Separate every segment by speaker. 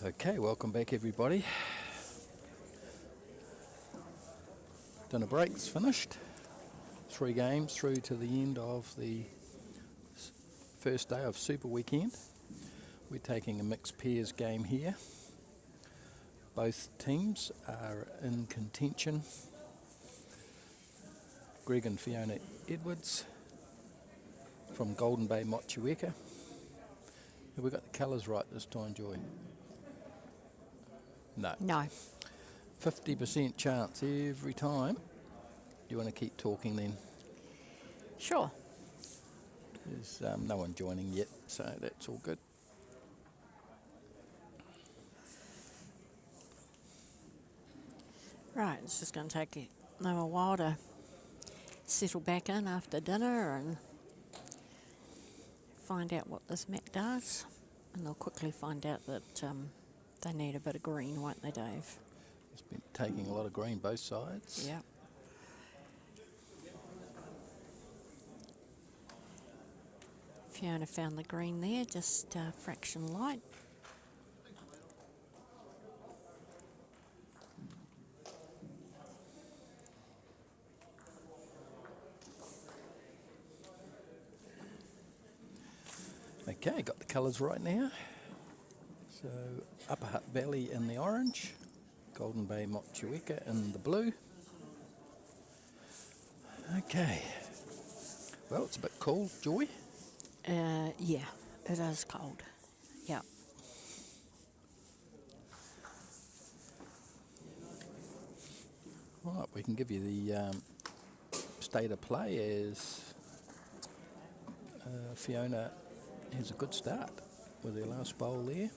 Speaker 1: Okay, welcome back everybody. Dinner break's finished. 3 games through to the end of the first day of Super Weekend. We're taking a mixed pairs game here. Both teams are in contention. Greg and Fiona Edwards from Golden Bay Motueka. Have we got the colours right this time, Joy? No. 50% chance every time. Do you want to keep talking then?
Speaker 2: Sure.
Speaker 1: There's no one joining yet, so that's all good.
Speaker 2: Right, it's just going to take them a while to settle back in after dinner and find out what this map does. And they'll quickly find out that they need a bit of green, won't they, Dave?
Speaker 1: It's been taking a lot of green both sides.
Speaker 2: Yeah. Fiona found the green there, just a fraction light.
Speaker 1: Okay, got the colours right now. So Upper Hutt Valley in the orange, Golden Bay Motueka in the blue. Okay. Well, it's a bit cold, Joy.
Speaker 2: Yeah, it is cold. Yeah.
Speaker 1: Right, we can give you the state of play as Fiona has a good start with her last bowl there.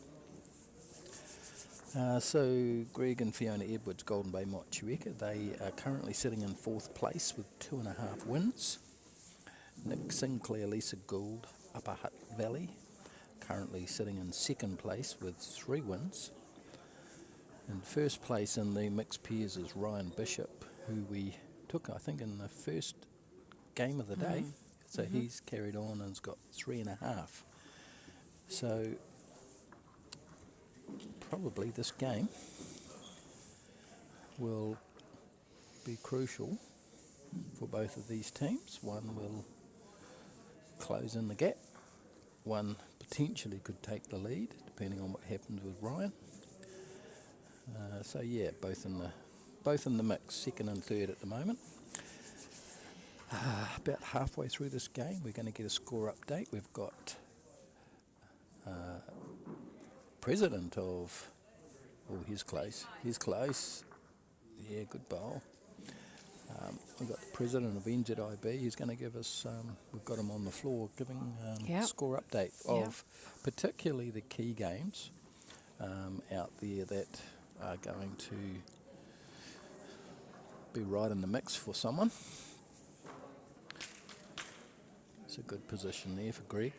Speaker 1: So Greg and Fiona Edwards, Golden Bay Motueka, they are currently sitting in 4th place with 2.5 wins. Nick Sinclair, Lisa Gould, Upper Hutt Valley, currently sitting in 2nd place with 3 wins. In 1st place in the mixed pairs is Ryan Bishop, who we took, I think, in the first game of the day. So he's carried on and's got 3.5. So probably this game will be crucial for both of these teams. One will close in the gap. One potentially could take the lead, depending on what happens with Ryan. So yeah, both in the mix, 2nd and 3rd at the moment. About halfway through this game, we're going to get a score update. We've got president of, oh, he's close. Yeah, good bowl. We've got the president of NZIB. He's going to give us, we've got him on the floor giving score update of particularly the key games out there that are going to be right in the mix for someone. It's a good position there for Greg.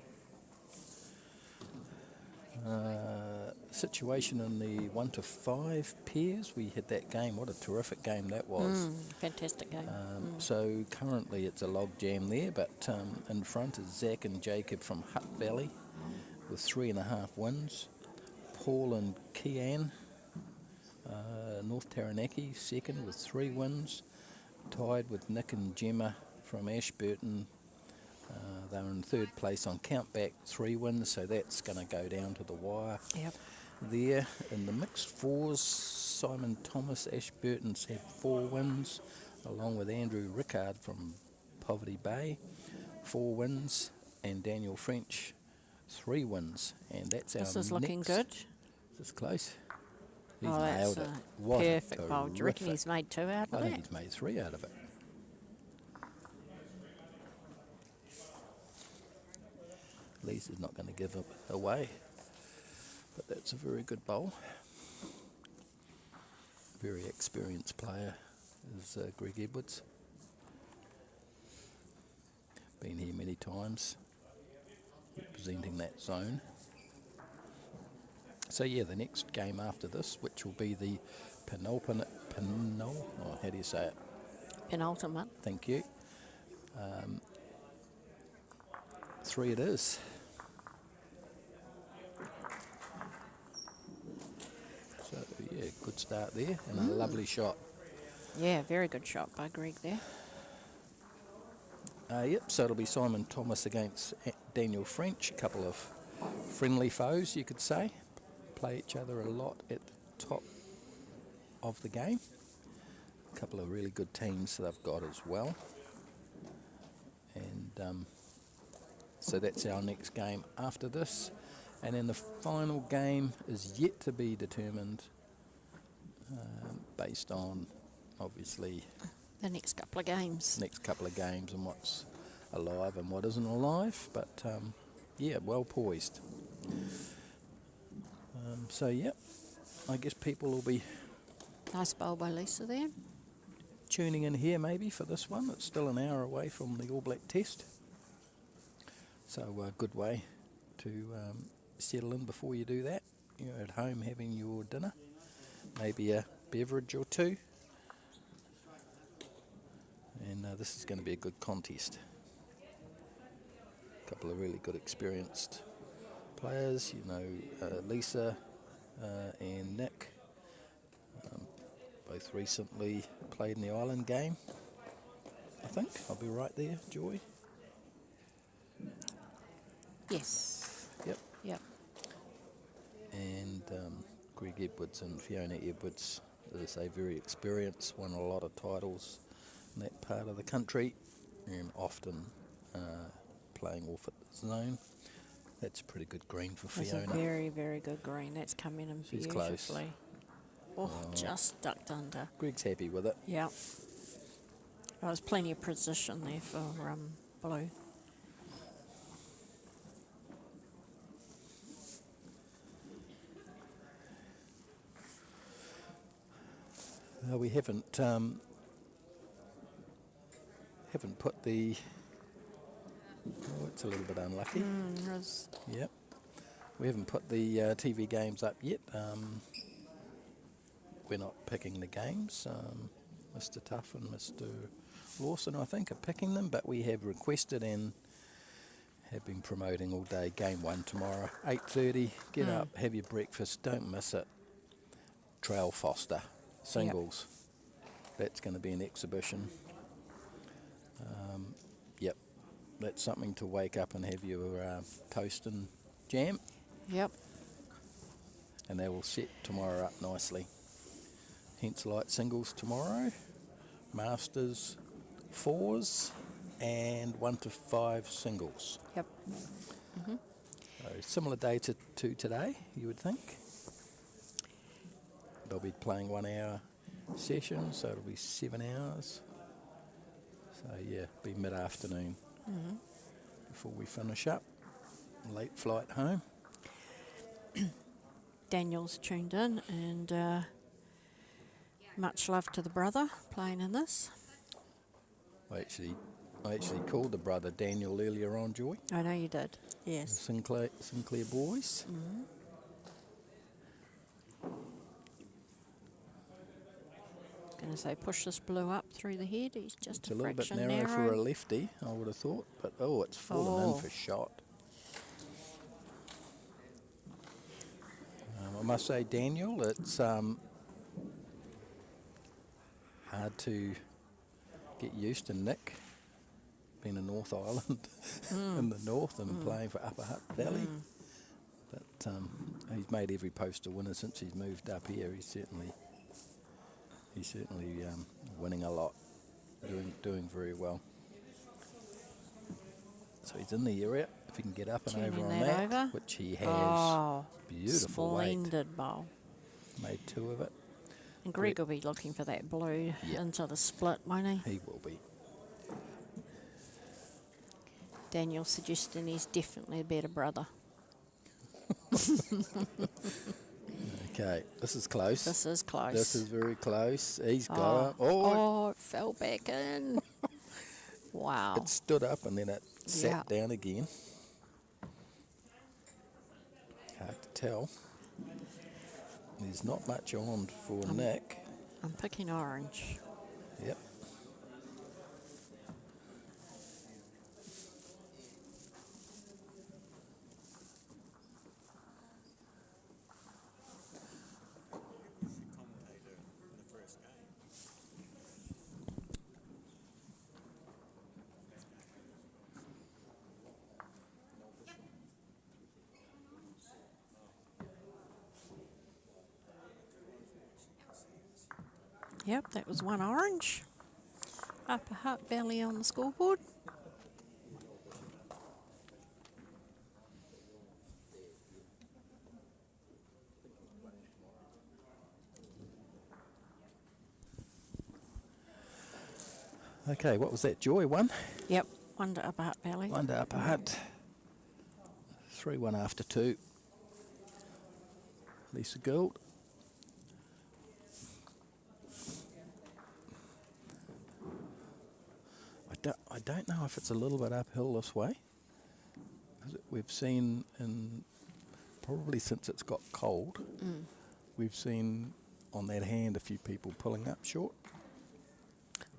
Speaker 1: Situation in the 1 to 5 pairs, we had that game. What a terrific game that was.
Speaker 2: Fantastic game.
Speaker 1: So currently it's a log jam there, but in front is Zach and Jacob from Hutt Valley with 3.5 wins. Paul and Kian, North Taranaki, 2nd with 3 wins. Tied with Nick and Gemma from Ashburton. They're in 3rd place on countback, 3 wins, so that's going to go down to the wire.
Speaker 2: Yep.
Speaker 1: There in the mixed fours, Simon Thomas, Ashburton's had 4 wins, along with Andrew Rickard from Poverty Bay, 4 wins, and Daniel French, 3 wins, and that's our
Speaker 2: This is looking
Speaker 1: next.
Speaker 2: good.
Speaker 1: Is this close? He's
Speaker 2: That's
Speaker 1: nailed it.
Speaker 2: a
Speaker 1: What a
Speaker 2: perfect bowl. Do you reckon
Speaker 1: terrific-
Speaker 2: he's made 2 out of
Speaker 1: I
Speaker 2: that?
Speaker 1: think he's made 3 out of it. Lisa's not going to give it away, but that's a very good bowl. Very experienced player is Greg Edwards. Been here many times, representing that zone. So yeah, the next game after this, which will be the penultimate, how do you say it?
Speaker 2: Penultimate.
Speaker 1: Thank you. 3 it is. Yeah, good start there and a lovely shot.
Speaker 2: Yeah, very good shot by Greg there.
Speaker 1: Yep, so it'll be Simon Thomas against Daniel French, a couple of friendly foes, you could say. Play each other a lot at the top of the game. A couple of really good teams that they've got as well. And so that's our next game after this. And then the final game is yet to be determined based on, obviously,
Speaker 2: The next couple of games.
Speaker 1: next couple of games and what's alive and what isn't alive. But, yeah, well poised. So, yeah, I guess people will be
Speaker 2: Nice bowl by Lisa there.
Speaker 1: tuning in here maybe for this one. It's still an hour away from the All Black Test. So a good way to settle in before you do that. You're at home having your dinner, maybe a beverage or two. And this is going to be a good contest. A couple of really good experienced players, you know, Lisa and Nick. Both recently played in the Island game. I think I'll be right there, Joy.
Speaker 2: Yes.
Speaker 1: Yep.
Speaker 2: Yep.
Speaker 1: And Greg Edwards and Fiona Edwards, as I say, very experienced, won a lot of titles in that part of the country, and often playing off at the zone. That's a pretty good green for
Speaker 2: That's
Speaker 1: Fiona.
Speaker 2: a very, very good green. That's come in
Speaker 1: She's
Speaker 2: beautifully.
Speaker 1: close.
Speaker 2: Oh, just ducked under.
Speaker 1: Greg's happy with it.
Speaker 2: Yeah. There was plenty of position there for blue.
Speaker 1: We haven't put the. Oh, it's a little bit unlucky. Yep. We haven't put the TV games up yet. We're not picking the games. Mr. Tuff and Mr. Lawson, I think, are picking them, but we have requested and have been promoting all day. Game 1 tomorrow, 8:30. Get up, have your breakfast, don't miss it. Trail Foster, singles. That's going to be an exhibition. Yep, that's something to wake up and have your toast and jam.
Speaker 2: Yep.
Speaker 1: And they will set tomorrow up nicely. Hence light singles tomorrow, Masters 4s, and 1 to 5 singles.
Speaker 2: Yep.
Speaker 1: So similar day to today, you would think. They'll be playing 1 hour session, so it'll be 7 hours. So yeah, be mid-afternoon before we finish up. Late flight home.
Speaker 2: Daniel's tuned in, and much love to the brother playing in this.
Speaker 1: I actually called the brother Daniel earlier on, Joy.
Speaker 2: I know you did. Yes.
Speaker 1: Sinclair boys.
Speaker 2: Going to say push this blue up through the head. He's just
Speaker 1: It's
Speaker 2: a
Speaker 1: a little bit
Speaker 2: fraction
Speaker 1: narrow for a lefty, I would have thought, but it's fallen in for shot. I must say, Daniel, it's hard to get used to Nick being a North Island in the north and playing for Upper Hutt Valley. But he's made every poster winner since he's moved up here. He's certainly winning a lot, doing very well. So he's in the area. If he can get up and
Speaker 2: Turning
Speaker 1: over on
Speaker 2: that
Speaker 1: that,
Speaker 2: over.
Speaker 1: which he has.
Speaker 2: Oh,
Speaker 1: Beautiful weight.
Speaker 2: splendid bowl.
Speaker 1: Made 2 of it.
Speaker 2: And Greg will be looking for that blue
Speaker 1: Yeah.
Speaker 2: into the split, won't he?
Speaker 1: He will be.
Speaker 2: Daniel suggesting he's definitely a better brother.
Speaker 1: Okay, this is close.
Speaker 2: This is close.
Speaker 1: This is very close. He's got it.
Speaker 2: Oh, it fell back in. Wow.
Speaker 1: It stood up and then it sat down again. Hard to tell. There's not much on for Nick.
Speaker 2: I'm picking orange.
Speaker 1: Yep.
Speaker 2: Yep, that was one orange. Upper Hutt Valley on the scoreboard.
Speaker 1: Okay, what was that? Joy one?
Speaker 2: Yep, one to Upper Hutt Valley.
Speaker 1: One to Upper Hutt. 3-1 after 2. Lisa Gould. I don't know if it's a little bit uphill this way. 'Cause we've seen, probably since it's got cold, we've seen on that hand a few people pulling up short.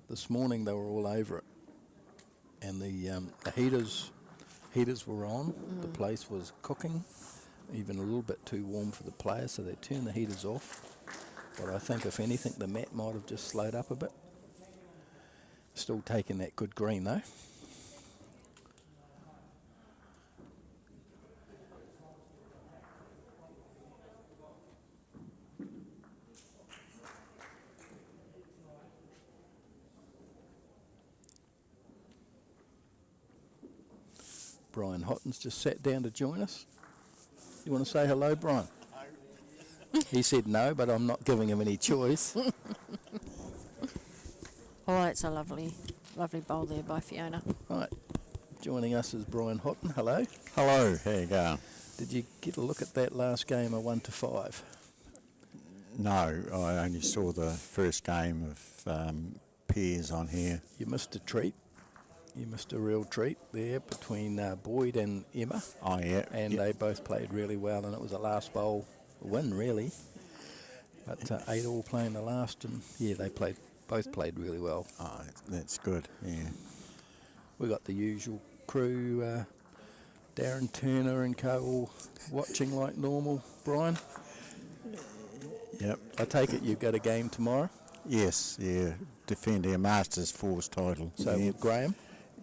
Speaker 1: This morning they were all over it, and the heaters were on. The place was cooking, even a little bit too warm for the players, so they turned the heaters off. But I think if anything, the mat might have just slowed up a bit. Still taking that good green though. Brian Hotton's just sat down to join us. You want to say hello, Brian? He said no, but I'm not giving him any choice.
Speaker 2: Oh, that's a lovely, lovely bowl there by Fiona.
Speaker 1: Right, joining us is Brian Hotton. Hello.
Speaker 3: Hello, how you going?
Speaker 1: Did you get a look at that last game of 1 to 5?
Speaker 3: No, I only saw the first game of Piers on here.
Speaker 1: You missed a treat. You missed a real treat there between Boyd and Emma.
Speaker 3: Oh, yeah.
Speaker 1: And
Speaker 3: yeah.
Speaker 1: they both played really well, and it was a last bowl win, really. But 8-all playing the last, and yeah, they both played really well.
Speaker 3: Oh, that's good, yeah.
Speaker 1: We got the usual crew, Darren Turner and co, all watching like normal. Brian,
Speaker 3: Yep.
Speaker 1: I take it you've got a game tomorrow.
Speaker 3: Yes, yeah. Defend our Masters Fours title.
Speaker 1: So
Speaker 3: yeah.
Speaker 1: Graham,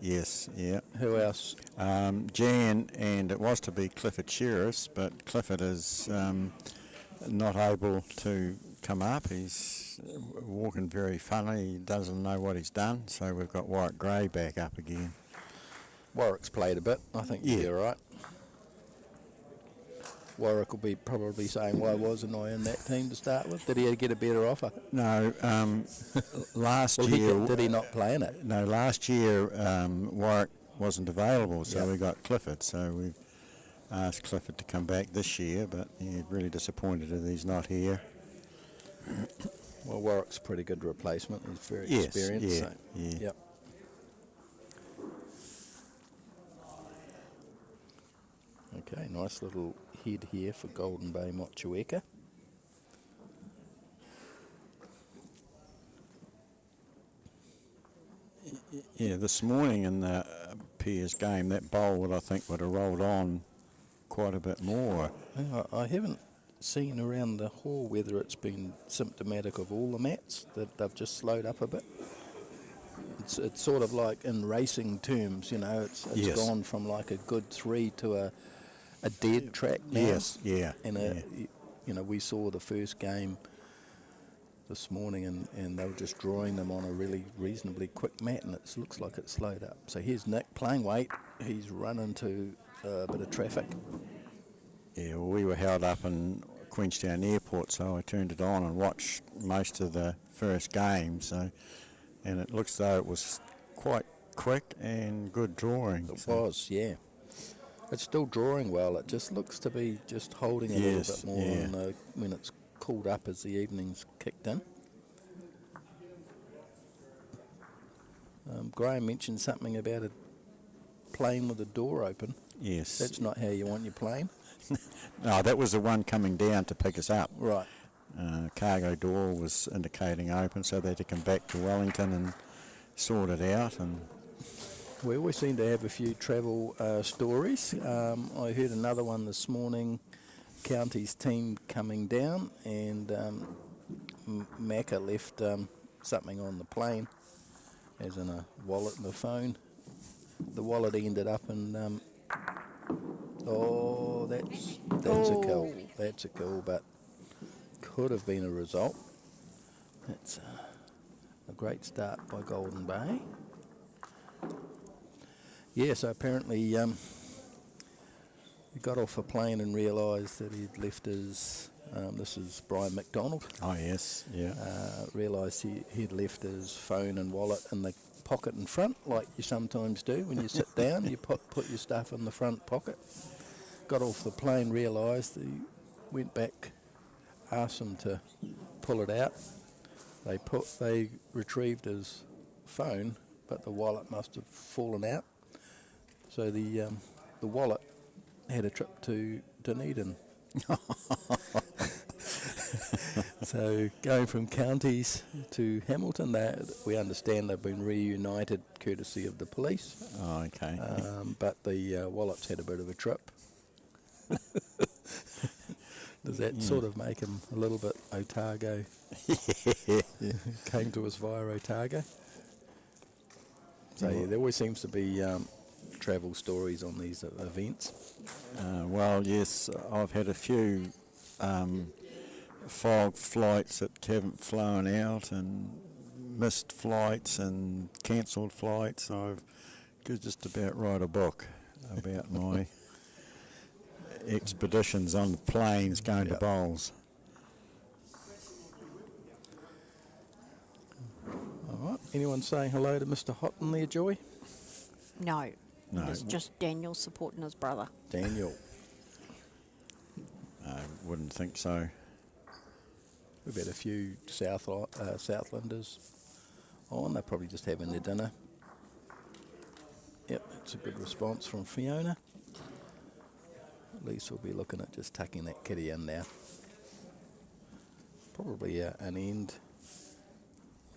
Speaker 3: Yes, yeah.
Speaker 1: who else?
Speaker 3: Jan, and it was to be Clifford Shearis, but Clifford is not able to come up. He's walking very funny. He doesn't know what he's done, so we've got Warwick Gray back up again.
Speaker 1: Warwick's played a bit. I think
Speaker 3: Yeah.
Speaker 1: you're right. Warwick will be probably saying, why wasn't I in that team to start with? Did he get a better offer?
Speaker 3: No, last
Speaker 1: Well,
Speaker 3: year...
Speaker 1: did he not play in it?
Speaker 3: No, last year Warwick wasn't available, so
Speaker 1: Yep.
Speaker 3: we got Clifford. So we've asked Clifford to come back this year, but he's really disappointed that he's not here.
Speaker 1: Well, Warwick's a pretty good replacement. He's very
Speaker 3: Yes,
Speaker 1: experienced.
Speaker 3: yeah,
Speaker 1: So,
Speaker 3: yeah.
Speaker 1: Yep. Okay, nice little head here for Golden Bay Motueka.
Speaker 3: Yeah, this morning in the Piers game, that bowl would, I think, would have rolled on quite a bit more.
Speaker 1: I haven't seen around the hall whether it's been symptomatic of all the mats, that they've just slowed up a bit. It's sort of like in racing terms, you know, it's
Speaker 3: Yes.
Speaker 1: gone from like a good 3 to a dead track now.
Speaker 3: Yes, yeah.
Speaker 1: And
Speaker 3: yeah.
Speaker 1: you know, we saw the first game this morning, and they were just drawing them on a really reasonably quick mat, and it looks like it's slowed up. So here's Nick playing weight. He's run into a bit of traffic.
Speaker 3: Yeah, well, we were held up in Queenstown Airport, so I turned it on and watched most of the first game. So, and it looks though it was quite quick and good drawing.
Speaker 1: It was, yeah. It's still drawing well. It just looks to be just holding a
Speaker 3: Yes,
Speaker 1: little bit more
Speaker 3: yeah.
Speaker 1: when it's cooled up as the evening's kicked in. Graham mentioned something about a plane with the door open.
Speaker 3: Yes.
Speaker 1: That's not how you want your plane.
Speaker 3: No, that was the one coming down to pick us up.
Speaker 1: Right.
Speaker 3: Cargo door was indicating open, so they had to come back to Wellington and sort it out. And
Speaker 1: We always seem to have a few travel stories. I heard another one this morning, County's team coming down, and Macca left something on the plane, as in a wallet and a phone. The wallet ended up in, that's a kill. That's a kill, but could have been a result. That's A great start by Golden Bay. Yeah, so apparently he got off a plane and realised that he'd left his, this is Brian McDonald,
Speaker 3: Oh, yes, yeah.
Speaker 1: realised he'd left his phone and wallet in the pocket in front, like you sometimes do when you sit down, you put your stuff in the front pocket. Got off the plane, realised, he went back, asked them to pull it out. They retrieved his phone, but the wallet must have fallen out. So the wallet had a trip to Dunedin. So going from counties to Hamilton, we understand they've been reunited courtesy of the police.
Speaker 3: Oh, okay.
Speaker 1: But the wallet's had a bit of a trip. Does that sort of make him a little bit Otago? Came to us via Otago. So yeah, there always seems to be travel stories on these events.
Speaker 3: Well, yes, I've had a few fog flights that haven't flown out and missed flights and cancelled flights. I could just about write a book about my expeditions on planes going to bowls.
Speaker 1: All right. Anyone saying hello to Mr. Houghton there, Joy?
Speaker 2: No.
Speaker 3: No.
Speaker 2: It's just Daniel supporting his brother.
Speaker 1: Daniel.
Speaker 3: I wouldn't think so.
Speaker 1: We've had a few Southlanders on. They're probably just having their dinner. Yep, that's a good response from Fiona. At least we'll be looking at just tucking that kitty in now. Probably an end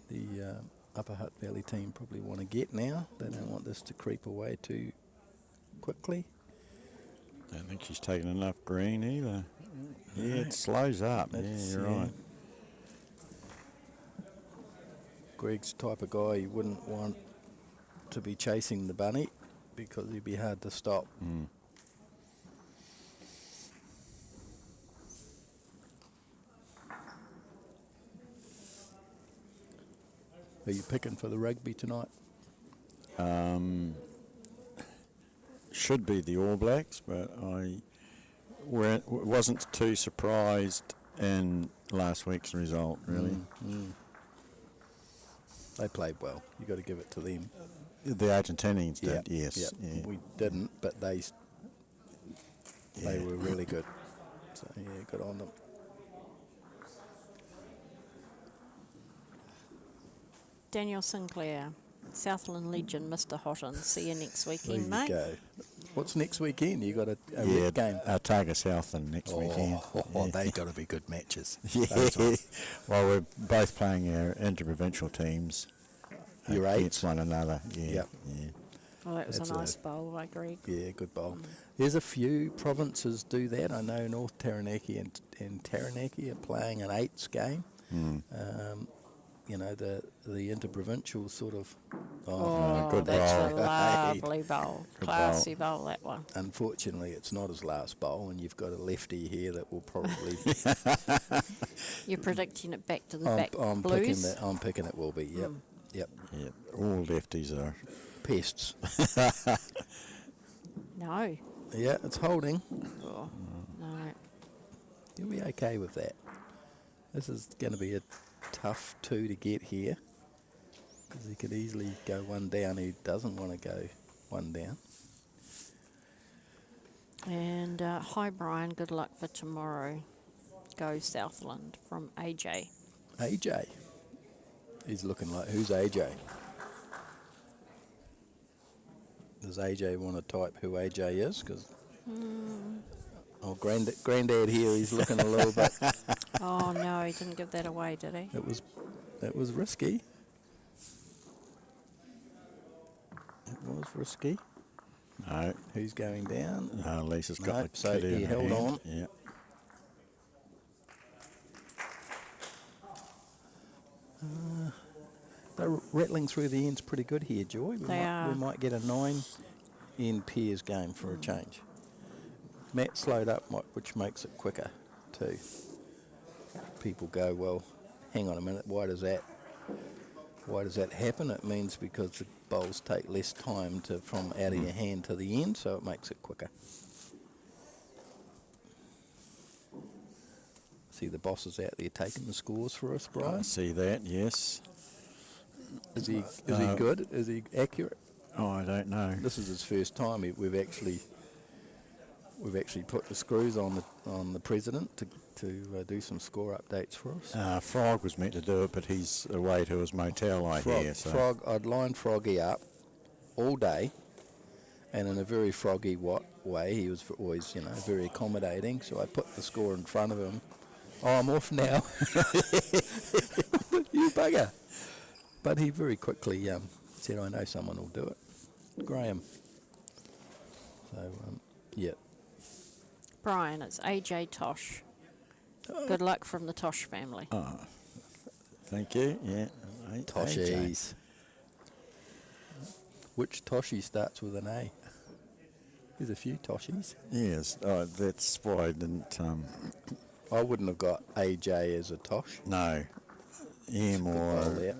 Speaker 1: the Upper Hutt Valley team probably want to get now. They don't want this to creep away too quickly.
Speaker 3: Don't think she's taken enough green either. Yeah,
Speaker 1: No.
Speaker 3: it slows up. Yeah, you're right.
Speaker 1: Greg's the type of guy you wouldn't want to be chasing the bunny because he'd be hard to stop.
Speaker 3: Mm.
Speaker 1: Are you picking for the rugby tonight?
Speaker 3: Should be the All Blacks, but I wasn't too surprised in last week's result, really.
Speaker 1: They played well. You got to give it to them.
Speaker 3: The Argentinians did,
Speaker 1: Yeah,
Speaker 3: yes.
Speaker 1: yeah.
Speaker 3: Yeah.
Speaker 1: We didn't, but they were really good. So yeah, good on them.
Speaker 2: Daniel Sinclair, Southland legend, Mr. Houghton. See you next
Speaker 1: There
Speaker 2: weekend,
Speaker 1: you
Speaker 2: mate.
Speaker 1: go. What's next weekend? You got a
Speaker 3: Yeah,
Speaker 1: rep game?
Speaker 3: Otago Southland next weekend. Yeah.
Speaker 1: They got to be good matches.
Speaker 3: Yeah.
Speaker 1: Those ones.
Speaker 3: Well, we're both playing our interprovincial teams
Speaker 1: Your
Speaker 3: against
Speaker 1: eights.
Speaker 3: one another. Yeah,
Speaker 1: Yep.
Speaker 3: yeah.
Speaker 2: Well, that was
Speaker 1: That's
Speaker 2: a
Speaker 1: a-
Speaker 2: nice bowl, I agree.
Speaker 1: Yeah, good bowl. There's a few provinces do that. I know North Taranaki and Taranaki are playing an eights game. You know, the interprovincial sort of.
Speaker 2: Oh,
Speaker 3: good
Speaker 2: that's
Speaker 3: bowl.
Speaker 2: a lovely bowl.
Speaker 3: Good
Speaker 2: Classy bowl, that one.
Speaker 1: Unfortunately, it's not his last bowl, and you've got a lefty here that will probably.
Speaker 2: You're predicting it back to the back
Speaker 1: I'm
Speaker 2: blues?
Speaker 1: picking that. I'm picking it will be. Yep, yep.
Speaker 3: Yeah, all lefties are.
Speaker 1: Pests.
Speaker 2: No.
Speaker 1: Yeah, it's holding.
Speaker 2: Oh, no.
Speaker 1: You'll be okay with that. This is going to be a tough two to get here because he could easily go one down. He doesn't want to go one down.
Speaker 2: And hi, Brian. Good luck for tomorrow. Go Southland from AJ.
Speaker 1: AJ. He's looking like, who's AJ? Does AJ want to type who AJ is? Because Granddad here, he's looking a little bit.
Speaker 2: Oh, no, he didn't give that away, did he?
Speaker 1: It was risky. It was risky.
Speaker 3: No,
Speaker 1: Who's going down?
Speaker 3: no, Lisa's got
Speaker 1: No,
Speaker 3: the
Speaker 1: so
Speaker 3: kitty
Speaker 1: he
Speaker 3: in her
Speaker 1: held
Speaker 3: hand.
Speaker 1: on.
Speaker 3: Yeah.
Speaker 1: They're rattling through the ends pretty good here, Joy.
Speaker 2: They are.
Speaker 1: We might get a 9 end pairs game for a change. Matt slowed up, which makes it quicker too. People go, well, hang on a minute, why does that Why does that happen? It means because the bowls take less time from out of your hand to the end, so it makes it quicker. See the boss is out there taking the scores for us,
Speaker 3: I
Speaker 1: Brian.
Speaker 3: see that, yes.
Speaker 1: Is he good? Is he accurate?
Speaker 3: Oh, I don't know.
Speaker 1: This is his first time. We've actually put the screws on the president to do some score updates for us.
Speaker 3: Frog was meant to do it, but he's away to his motel, I hear. So.
Speaker 1: I'd lined Froggy up all day, and in a very Froggy way, he was always, very accommodating. So I put the score in front of him. Oh, I'm off now. You bugger. But he very quickly said, I know someone will do it. Graham. So, yeah.
Speaker 2: Brian, it's AJ Tosh. Good luck from the Tosh family.
Speaker 3: Oh, thank you. Yeah.
Speaker 1: Toshies. Which Toshi starts with an A? There's a few Toshies.
Speaker 3: Yes, that's why I didn't.
Speaker 1: I wouldn't have got AJ as a Tosh.
Speaker 3: No. M or.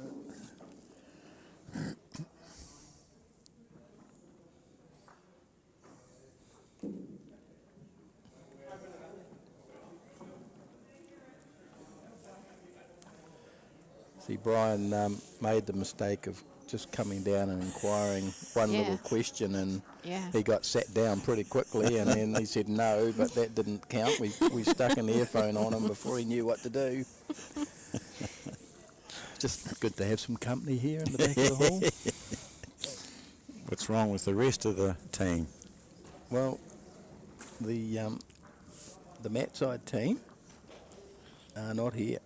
Speaker 1: See, Brian made the mistake of just coming down and inquiring one little question, and he got sat down pretty quickly, and then he said no, but that didn't count. We stuck an earphone on him before he knew what to do. Just good to have some company here in the back of the hall.
Speaker 3: What's wrong with the rest of the team?
Speaker 1: Well, the Matside team are not here.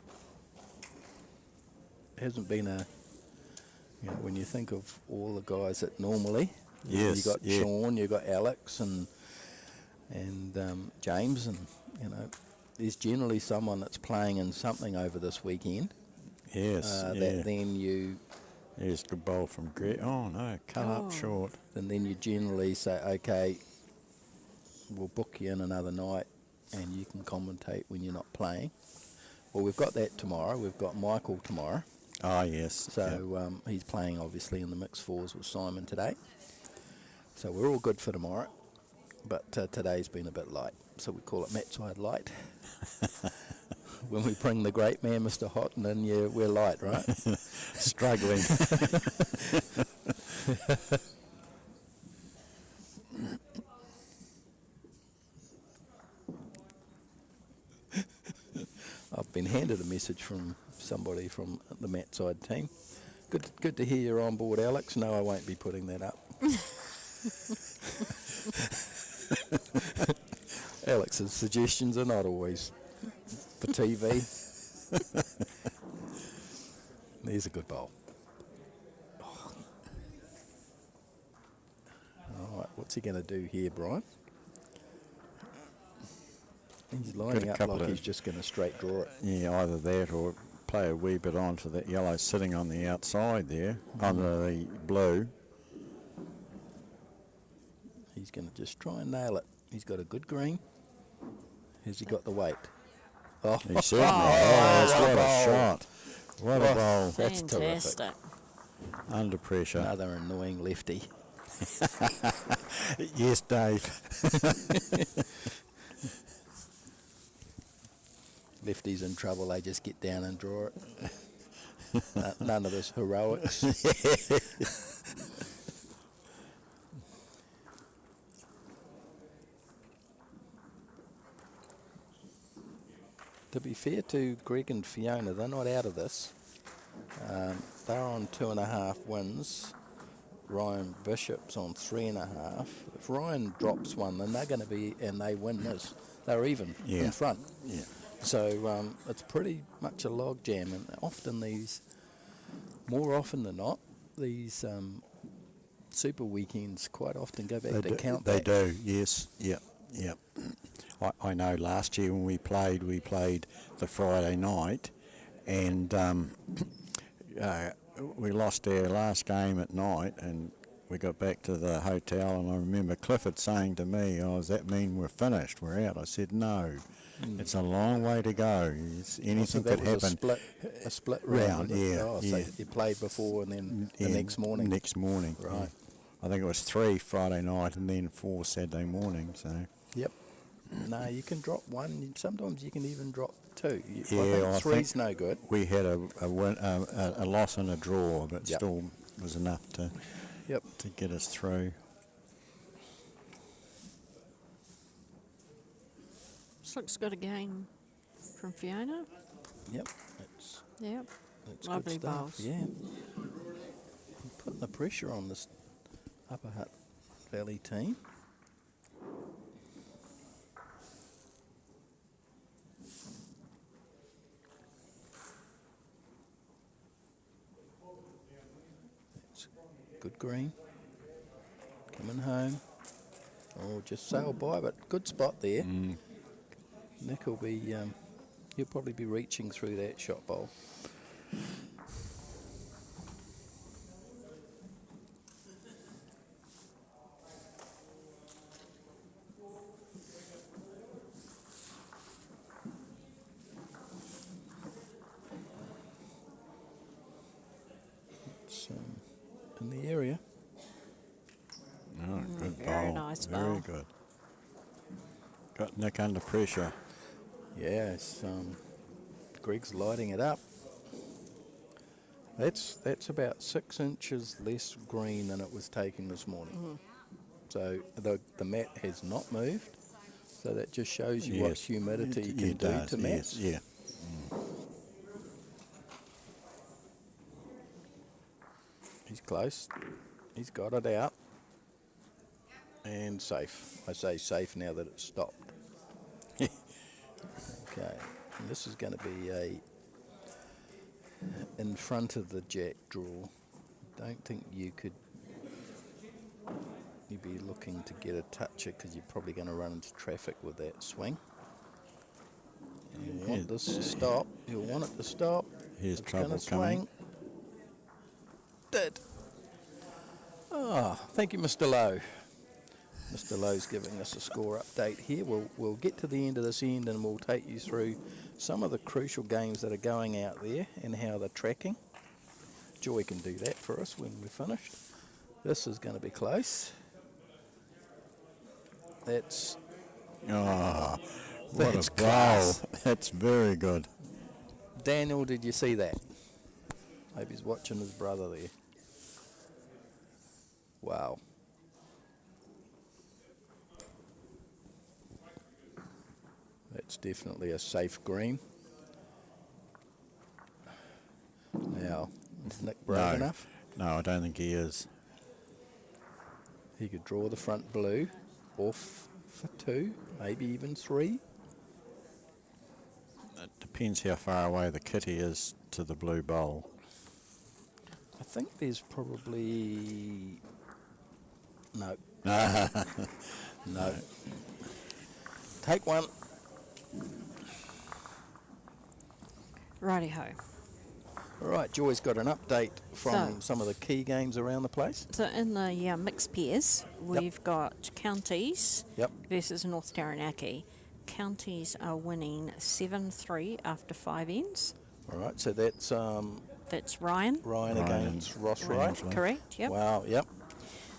Speaker 1: Hasn't been when you think of all the guys that normally,
Speaker 3: yes,
Speaker 1: you got Sean, you got Alex and James, and there's generally someone that's playing in something over this weekend.
Speaker 3: Yes,
Speaker 1: that then you.
Speaker 3: Here's the bowl from Greg. Oh no, cut up short.
Speaker 1: And then you generally say, okay, we'll book you in another night, and you can commentate when you're not playing. Well, we've got that tomorrow. We've got Michael tomorrow.
Speaker 3: Oh, yes.
Speaker 1: So he's playing, obviously, in the mixed fours with Simon today. So we're all good for tomorrow. But today's been a bit light, so we call it Matside Light. When we bring the great man, Mr. Houghton, in, we're light, right?
Speaker 3: Struggling.
Speaker 1: I've been handed a message from somebody from the Matside team. Good to hear you're on board, Alex. No, I won't be putting that up. Alex's suggestions are not always for TV. There's a good bowl. Oh. All right, what's he going to do here, Brian? He's lining up like he's just going to straight draw it.
Speaker 3: Yeah, either that or play a wee bit onto that yellow sitting on the outside there, under the blue.
Speaker 1: He's going to just try and nail it. He's got a good green. Has he got the weight? Oh,
Speaker 3: he certainly has. What a shot. What a bowl.
Speaker 1: That's
Speaker 2: Fantastic.
Speaker 1: terrific.
Speaker 3: Under pressure.
Speaker 1: Another annoying lefty.
Speaker 3: Yes, Dave.
Speaker 1: Lefties in trouble, they just get down and draw it. None of this heroics. To be fair to Greg and Fiona, they're not out of this. They're on 2.5 wins. Ryan Bishop's on 3.5. If Ryan drops one, then they're going to be, and they win this, they're even in front.
Speaker 3: Yeah.
Speaker 1: So it's pretty much a log jam, and more often than not, these super weekends quite often go back to count.
Speaker 3: They do, yes, yep. I know last year when we played the Friday night, and we lost our last game at night, and we got back to the hotel, and I remember Clifford saying to me, "Oh, does that mean we're finished? We're out?" I said, "No, It's a long way to go.
Speaker 1: So
Speaker 3: Anything
Speaker 1: that
Speaker 3: could
Speaker 1: was
Speaker 3: happen.
Speaker 1: a split round.
Speaker 3: Round,
Speaker 1: was it?
Speaker 3: yeah,
Speaker 1: Oh,
Speaker 3: yeah.
Speaker 1: so you played before and then the
Speaker 3: Yeah,
Speaker 1: next morning.
Speaker 3: Next morning.
Speaker 1: Right.
Speaker 3: Yeah. I think it was 3 Friday night and then 4 Saturday morning. So
Speaker 1: Yep. No, you can drop one. Sometimes you can even drop two. I
Speaker 3: Yeah,
Speaker 1: think
Speaker 3: I
Speaker 1: three's
Speaker 3: think
Speaker 1: no good.
Speaker 3: we had a loss and a draw, but
Speaker 1: Yep.
Speaker 3: still was enough to
Speaker 1: Yep.
Speaker 3: get us through.
Speaker 2: This looks good again from Fiona.
Speaker 1: Yep. That's
Speaker 2: Yep.
Speaker 1: good
Speaker 2: Lovely
Speaker 1: stuff.
Speaker 2: bowls.
Speaker 1: Yeah. Putting the pressure on this Upper Hutt Valley team. That's good green. Coming home. Oh, just sailed by, but good spot there. Nick will be, he'll probably be reaching through that shot bowl. It's in the area.
Speaker 3: Oh, good
Speaker 2: very
Speaker 3: bowl.
Speaker 2: nice
Speaker 3: Very
Speaker 2: bowl.
Speaker 3: good. Got Nick under pressure.
Speaker 1: Yes, Greg's lighting it up. That's about 6 inches less green than it was taking this morning. So the mat has not moved. So that just shows you what
Speaker 3: Yes,
Speaker 1: humidity
Speaker 3: it
Speaker 1: can do
Speaker 3: does,
Speaker 1: to mats.
Speaker 3: yes, yeah.
Speaker 1: He's close. He's got it out. And safe. I say safe now that it's stopped. Okay. And this is going to be in front of the jack draw. Don't think you'd be looking to get a toucher because you're probably going to run into traffic with that swing. You want this to stop. You'll want it to stop.
Speaker 3: Here's
Speaker 1: It's gonna
Speaker 3: trouble
Speaker 1: swing.
Speaker 3: coming.
Speaker 1: Did. Oh, thank you, Mr. Lowe. Mr. Lowe's giving us a score update here. We'll get to the end of this end and we'll take you through some of the crucial games that are going out there and how they're tracking. Joy can do that for us when we're finished. This is going to be close. That's
Speaker 3: Oh, what
Speaker 1: That's
Speaker 3: a bowl.
Speaker 1: class.
Speaker 3: That's very good.
Speaker 1: Daniel, did you see that? Maybe he's watching his brother there. Wow. That's definitely a safe green. Now, is Nick brave
Speaker 3: No.
Speaker 1: enough?
Speaker 3: No, I don't think he is.
Speaker 1: He could draw the front blue off for 2, maybe even 3.
Speaker 3: It depends how far away the kitty is to the blue bowl.
Speaker 1: I think there's probably... No. No. Take one.
Speaker 2: Righty-ho.
Speaker 1: All right, Joy's got an update from
Speaker 2: So-
Speaker 1: some of the key games around the place.
Speaker 2: So in the mixed pairs, we've got Counties
Speaker 1: Yep.
Speaker 2: versus North Taranaki. Counties are winning 7-3 after 5 ends.
Speaker 1: All right, so that's
Speaker 2: That's Ryan.
Speaker 1: Ryan
Speaker 3: Ryan
Speaker 1: against Ross
Speaker 3: Ryan.
Speaker 1: Wright.
Speaker 3: Right.
Speaker 2: Correct, yep.
Speaker 1: Wow, yep.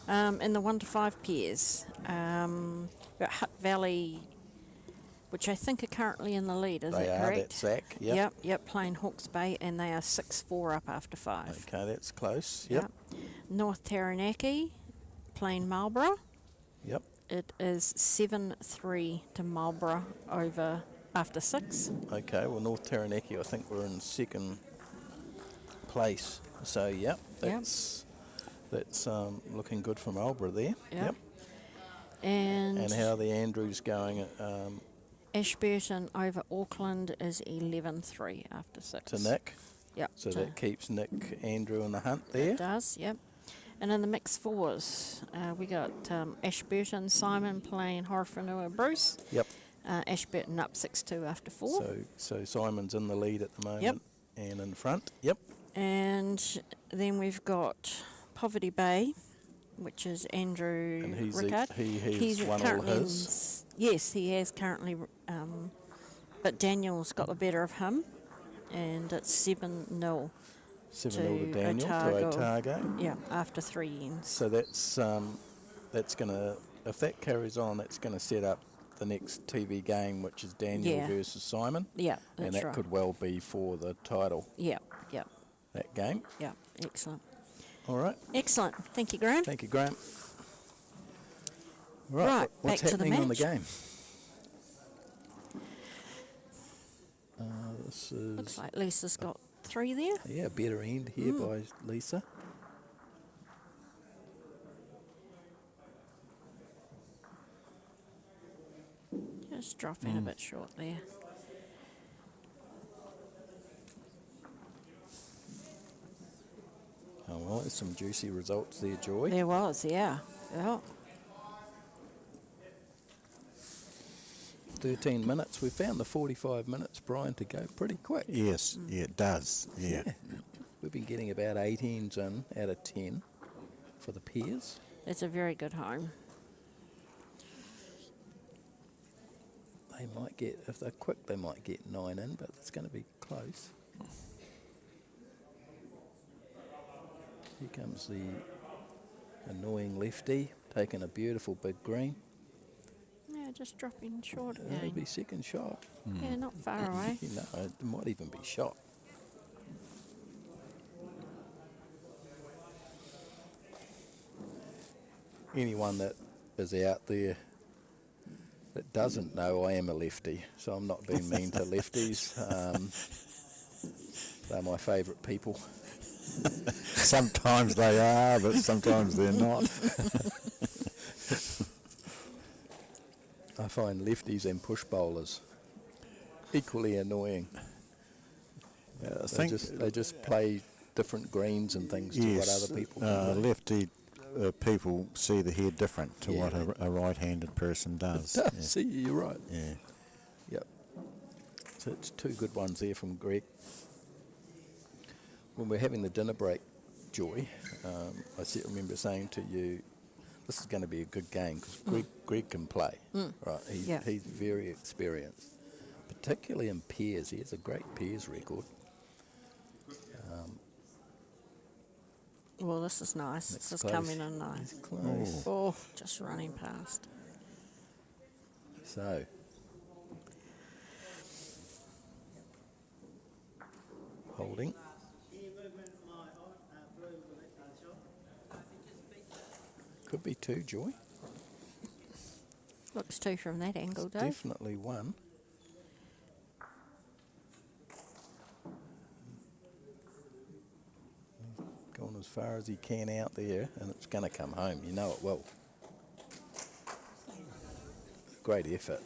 Speaker 2: In the 1 to 5 pairs, we've got Hutt Valley, which I think are currently in the lead, is
Speaker 1: They
Speaker 2: that
Speaker 1: are,
Speaker 2: correct?
Speaker 1: that's Zach. Yep.
Speaker 2: Yep, playing Hawke's Bay, and they are 6-4 up after 5.
Speaker 1: Okay, that's close. Yep.
Speaker 2: North Taranaki playing Marlborough.
Speaker 1: Yep.
Speaker 2: It is 7-3 to Marlborough over after 6.
Speaker 1: Okay, well, North Taranaki, I think we're in second place. So, yep, that's looking good for Marlborough there.
Speaker 2: Yep. And
Speaker 1: And how the Andrews going
Speaker 2: Ashburton over Auckland is 11-3 after 6.
Speaker 1: to Nick.
Speaker 2: Yep.
Speaker 1: So
Speaker 2: to-
Speaker 1: that keeps Nick, Andrew in the hunt there.
Speaker 2: It does, yep. And in the mixed fours, we got Ashburton, Simon playing Horowhenua Bruce.
Speaker 1: Yep.
Speaker 2: Ashburton up 6-2 after 4.
Speaker 1: So Simon's in the lead at the moment.
Speaker 2: Yep.
Speaker 1: And in front. Yep.
Speaker 2: And then we've got Poverty Bay, which is Andrew
Speaker 1: And he's
Speaker 2: Rickard.
Speaker 1: he's won all
Speaker 2: currently in
Speaker 1: his.
Speaker 2: yes, he has currently but Daniel's got the better of him, and it's 7-0.
Speaker 1: 7-0 to
Speaker 2: to
Speaker 1: Daniel,
Speaker 2: Otago.
Speaker 1: to Otago.
Speaker 2: Yeah, after 3 ends.
Speaker 1: So that's going to, if that carries on, that's going to set up the next TV game, which is Daniel
Speaker 2: Yeah.
Speaker 1: versus Simon.
Speaker 2: Yeah, that's
Speaker 1: And that
Speaker 2: right.
Speaker 1: could well be for the title,
Speaker 2: Yeah,
Speaker 1: that game.
Speaker 2: excellent.
Speaker 1: All right.
Speaker 2: Excellent. Thank you, Graham.
Speaker 1: Thank you, Graham.
Speaker 2: Right,
Speaker 1: What's
Speaker 2: back to the
Speaker 1: happening on the
Speaker 2: match.
Speaker 1: game? This is
Speaker 2: Looks like Lisa's got 3 there.
Speaker 1: yeah, better end here by Lisa.
Speaker 2: Just drop in a bit short there.
Speaker 1: Oh well, there's some juicy results there, Joy.
Speaker 2: There was, yeah.
Speaker 1: 13 minutes. We found the 45 minutes, Brian, to go pretty quick.
Speaker 3: Yes, yeah, it does. Yeah.
Speaker 1: We've been getting about 8 ends in out of 10 for the pairs.
Speaker 2: It's a very good home.
Speaker 1: They might get, if they're quick, they might get 9 in, but it's going to be close. Here comes the annoying lefty, taking a beautiful big green.
Speaker 2: Yeah, just drop in short
Speaker 1: That'll
Speaker 2: again.
Speaker 1: be second shot.
Speaker 2: Yeah, not far away.
Speaker 1: You know, it might even be shot. Anyone that is out there that doesn't know, I am a lefty, so I'm not being mean to lefties. They're my favourite people.
Speaker 3: Sometimes they are, but sometimes they're not.
Speaker 1: I find lefties and push bowlers equally annoying.
Speaker 3: I think
Speaker 1: They just play different greens and things to what other people can play.
Speaker 3: lefty people see the head different to
Speaker 1: Yeah.
Speaker 3: what a right-handed person does. Yeah.
Speaker 1: See, you're right.
Speaker 3: Yeah.
Speaker 1: Yep. So it's 2 good ones there from Greg. When we're having the dinner break, Joy, I remember saying to you, this is going to be a good game because Greg can play. Right? He's very experienced, particularly in pairs. He has a great pairs record.
Speaker 2: Well, this is nice.
Speaker 1: That's
Speaker 2: This is
Speaker 1: close.
Speaker 2: coming in nice.
Speaker 1: He's close.
Speaker 2: Oh, just running past.
Speaker 1: So, holding. Could be 2, Joy.
Speaker 2: Looks 2 from that angle, Dave.
Speaker 1: Definitely 1. Gone as far as he can out there, and it's going to come home. You know it will. Great effort.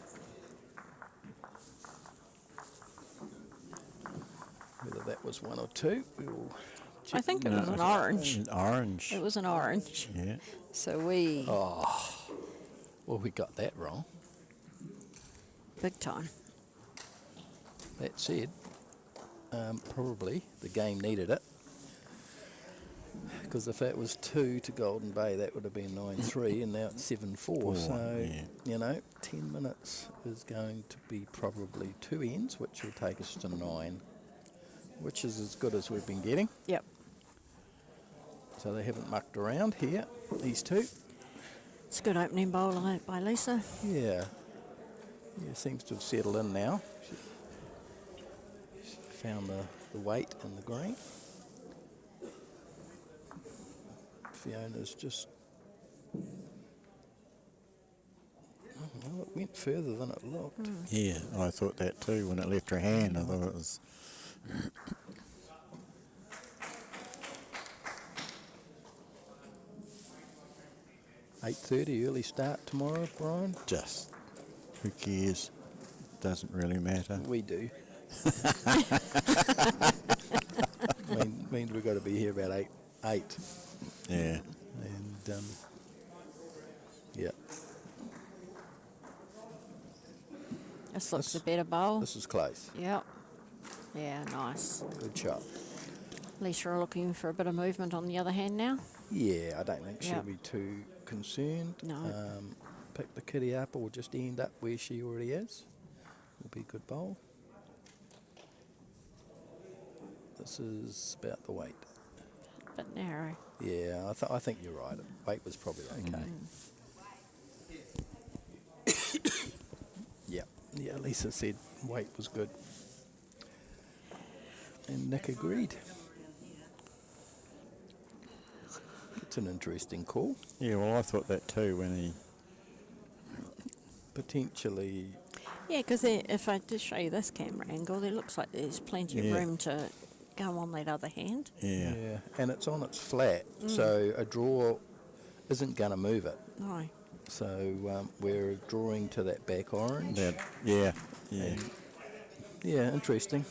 Speaker 1: Whether that was 1 or 2, we will check.
Speaker 2: I think it was an orange.
Speaker 3: Orange.
Speaker 2: It was an orange.
Speaker 3: Yeah.
Speaker 2: So we,
Speaker 1: Well, we got that wrong.
Speaker 2: big time.
Speaker 1: That said, probably the game needed it. Because if that was 2 to Golden Bay, that would have been 9-3, and now it's 7-4. So,
Speaker 3: yeah.
Speaker 1: 10 minutes is going to be probably 2 ends, which will take us to 9, which is as good as we've been getting.
Speaker 2: Yep.
Speaker 1: So they haven't mucked around here, these 2.
Speaker 2: It's a good opening bowl by Lisa.
Speaker 1: Yeah. Yeah, seems to have settled in now. She found the weight and the green. Fiona's just... Oh, well, it went further than it looked.
Speaker 3: Yeah, I thought that too when it left her hand. I thought it was...
Speaker 1: 8:30 early start tomorrow, Brian.
Speaker 3: Just, who cares? Doesn't really matter.
Speaker 1: We do. means we've got to be here about 8.
Speaker 3: Yeah.
Speaker 1: And yeah,
Speaker 2: This looks a better bowl.
Speaker 1: this is close.
Speaker 2: Yep. Yeah, nice.
Speaker 1: Good shot.
Speaker 2: Lisa are looking for a bit of movement on the other hand now.
Speaker 1: Yeah, I don't think she'll
Speaker 2: Yeah.
Speaker 1: be too concerned.
Speaker 2: No.
Speaker 1: Pick the kitty up or just end up where she already is. Will be a good bowl. This is about the weight.
Speaker 2: Bit narrow.
Speaker 1: Yeah, I think you're right. Weight was probably okay. Yeah, Lisa said weight was good. And Nick agreed. It's an interesting call.
Speaker 3: Yeah, well, I thought that too when he...
Speaker 1: Potentially,
Speaker 2: Yeah, because if I just show you this camera angle, there looks like there's plenty of
Speaker 3: Yeah.
Speaker 2: room to go on that other hand.
Speaker 3: Yeah.
Speaker 1: and it's on its flat, so a draw isn't going to move it.
Speaker 2: No.
Speaker 1: So we're drawing to that back orange.
Speaker 3: Yeah.
Speaker 1: And, yeah, interesting.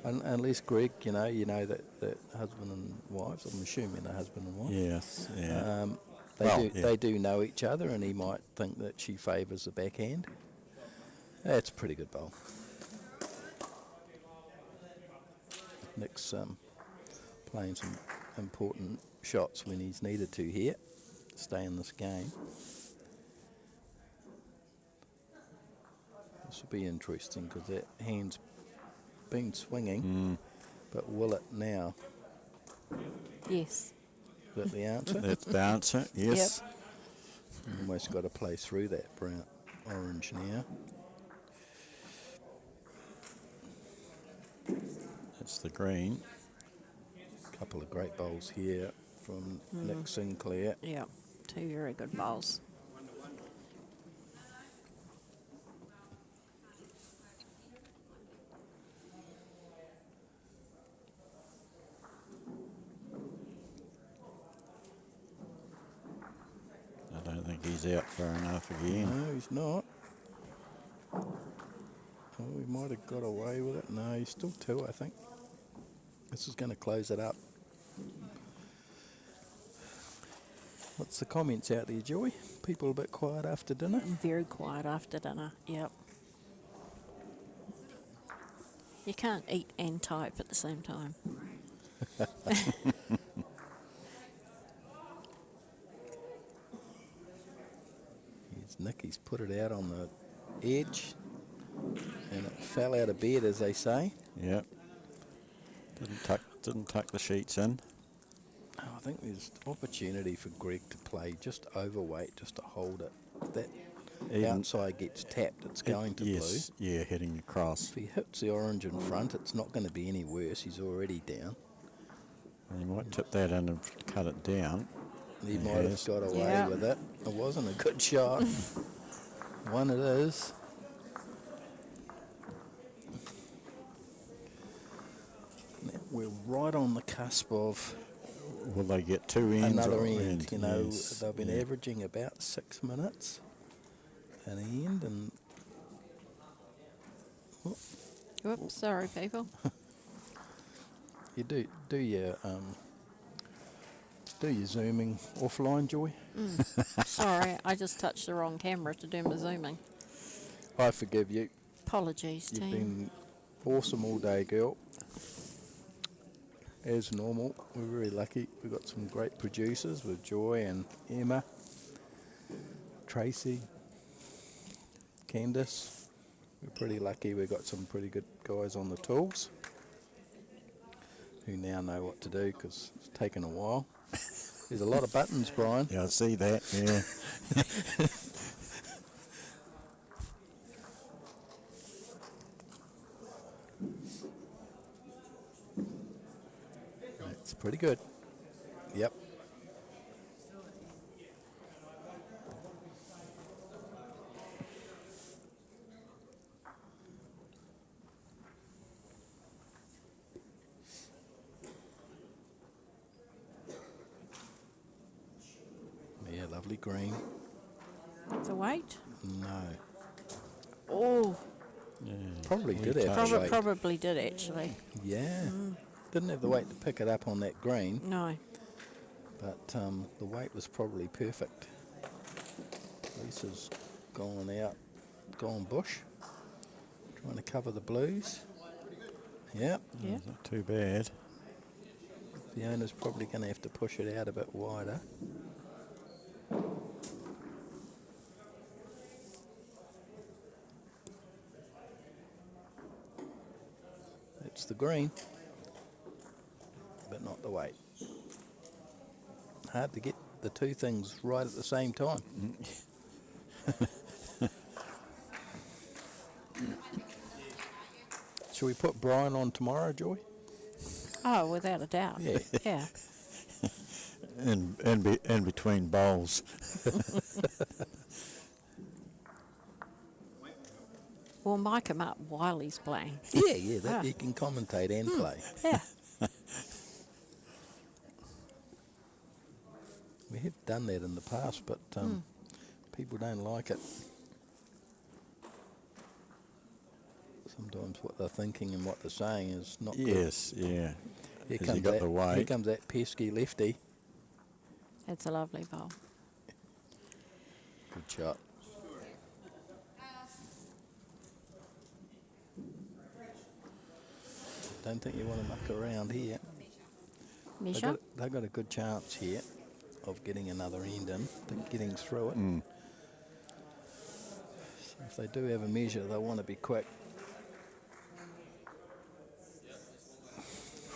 Speaker 1: Unless Greg, you know that husband and wives. I'm assuming they're husband and wife.
Speaker 3: Yes, yeah.
Speaker 1: They do know each other, and he might think that she favours the backhand. That's a pretty good bowl. Nick's playing some important shots when he's needed to here. Stay in this game. This will be interesting because that hand's been swinging, but will it now?
Speaker 2: Yes.
Speaker 1: Is that the answer?
Speaker 3: That's the answer, yes.
Speaker 1: Almost got to play through that brown orange now.
Speaker 3: That's the green.
Speaker 1: Couple of great bowls here from Nick Sinclair.
Speaker 2: Yeah. Two very good bowls.
Speaker 3: I don't think he's out far enough again.
Speaker 1: No, he's not. Oh, we might have got away with it. No, he's still two, I think. This is going to close it up. What's the comments out there, Joy? People a bit quiet after dinner?
Speaker 2: Very quiet after dinner. Yep. You can't eat and type at the same time.
Speaker 1: Here's Nick, he's put it out on the edge, and it fell out of bed, as they say.
Speaker 3: Yep. Didn't tuck the sheets in.
Speaker 1: Oh, I think there's opportunity for Greg to play just overweight, just to hold it. That
Speaker 3: Even-
Speaker 1: outside gets tapped, it's going to
Speaker 3: yes,
Speaker 1: blue.
Speaker 3: yeah, heading across.
Speaker 1: If he hits the orange in front, it's not going to be any worse. He's already down.
Speaker 3: And you might tip that in and cut it down.
Speaker 1: He might have
Speaker 3: Yes.
Speaker 1: got away
Speaker 2: Yeah.
Speaker 1: with it. It wasn't a good shot. One it is. Now, we're right on the cusp of
Speaker 3: Will they get two ends
Speaker 1: another
Speaker 3: or
Speaker 1: end. You know,
Speaker 3: Yes,
Speaker 1: they've been
Speaker 3: yeah.
Speaker 1: averaging about 6 minutes an end, and
Speaker 2: Whoops, sorry, people.
Speaker 1: you do your zooming offline, Joy.
Speaker 2: Sorry, I just touched the wrong camera to do my zooming.
Speaker 1: I forgive you.
Speaker 2: Apologies,
Speaker 1: You've
Speaker 2: team.
Speaker 1: been awesome all day, girl. As normal, we're very lucky. We've got some great producers with Joy and Emma, Tracy, Candice. We're pretty lucky. We've got some pretty good guys on the tools who now know what to do because it's taken a while. There's a lot of buttons, Brian.
Speaker 3: Yeah, I see that, yeah.
Speaker 1: It's pretty good. Yep. Yeah, lovely green.
Speaker 2: The weight?
Speaker 1: No.
Speaker 2: Oh,
Speaker 1: Probably did
Speaker 3: touch.
Speaker 1: have the weight.
Speaker 2: probably did actually.
Speaker 1: Yeah. Didn't have the weight to pick it up on that green,
Speaker 2: No.
Speaker 1: but the weight was probably perfect. Lisa's gone out, gone bush, trying to cover the blues. Yep.
Speaker 2: Yeah.
Speaker 3: Not too bad.
Speaker 1: Fiona's probably going to have to push it out a bit wider. That's the green. but not the weight. Hard to get the two things right at the same time. Shall we put Brian on tomorrow, Joy?
Speaker 2: Oh, without a doubt.
Speaker 1: Yeah.
Speaker 2: Yeah.
Speaker 3: In between bowls.
Speaker 2: We'll mic him up while he's playing.
Speaker 1: Yeah, that
Speaker 2: Ah.
Speaker 1: you can commentate and play.
Speaker 2: Yeah.
Speaker 1: We have done that in the past, but people don't like it. Sometimes what they're thinking and what they're saying is not good.
Speaker 3: Yes, yeah.
Speaker 1: Here
Speaker 3: 'Cause
Speaker 1: comes,
Speaker 3: you got
Speaker 1: that,
Speaker 3: the weight.
Speaker 1: here comes that pesky lefty.
Speaker 2: It's a lovely bowl.
Speaker 1: Good shot. Don't think you want to muck around here.
Speaker 2: Misha?
Speaker 1: They've got a good chance here of getting another end in, getting through it. So if they do have a measure, they'll want to be quick.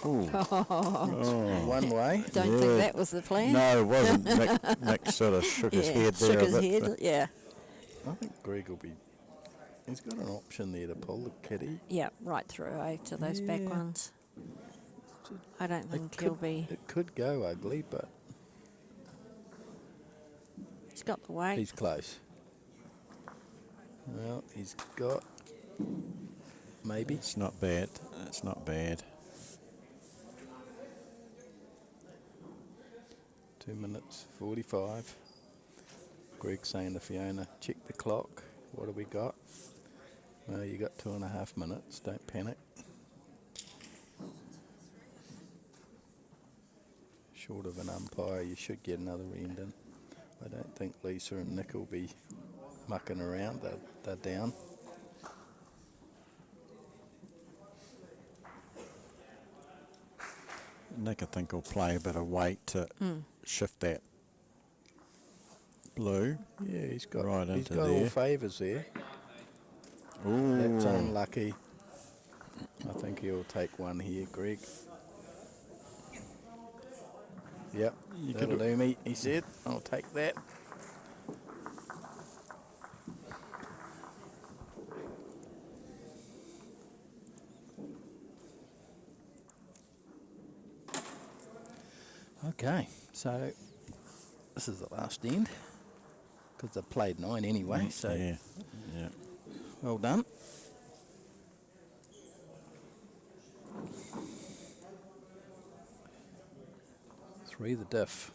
Speaker 3: Ooh.
Speaker 1: One way.
Speaker 2: Don't think that was the plan.
Speaker 3: No, it wasn't. Nick sort of shook his head there
Speaker 2: shook his
Speaker 3: a bit.
Speaker 2: head, yeah.
Speaker 1: I think Greg will be... He's got an option there to pull the kitty.
Speaker 2: Yeah, right through to those back
Speaker 1: Yeah.
Speaker 2: ones. I don't think he'll be...
Speaker 1: It could go ugly, but
Speaker 2: He's got the weight.
Speaker 1: he's close. Well, he's got... Maybe.
Speaker 3: It's not bad. It's not bad.
Speaker 1: 2 minutes 45. Greg saying to Fiona, check the clock. What have we got? Well, you got 2.5 minutes. Don't panic. Short of an umpire, you should get another end in. I don't think Lisa and Nick will be mucking around. They're down.
Speaker 3: Nick, I think, will play a bit of weight to shift that blue.
Speaker 1: Yeah, he's got
Speaker 3: Right
Speaker 1: he's
Speaker 3: into
Speaker 1: got all
Speaker 3: there.
Speaker 1: favours there.
Speaker 3: Ooh.
Speaker 1: That's unlucky. I think he'll take one here, Greg. Yep,
Speaker 3: You
Speaker 1: that'll
Speaker 3: could-
Speaker 1: do me, he said. I'll take that. Okay, so this is the last end because they've played 9 anyway, so
Speaker 3: Yeah, yeah.
Speaker 1: well done. Three the diff.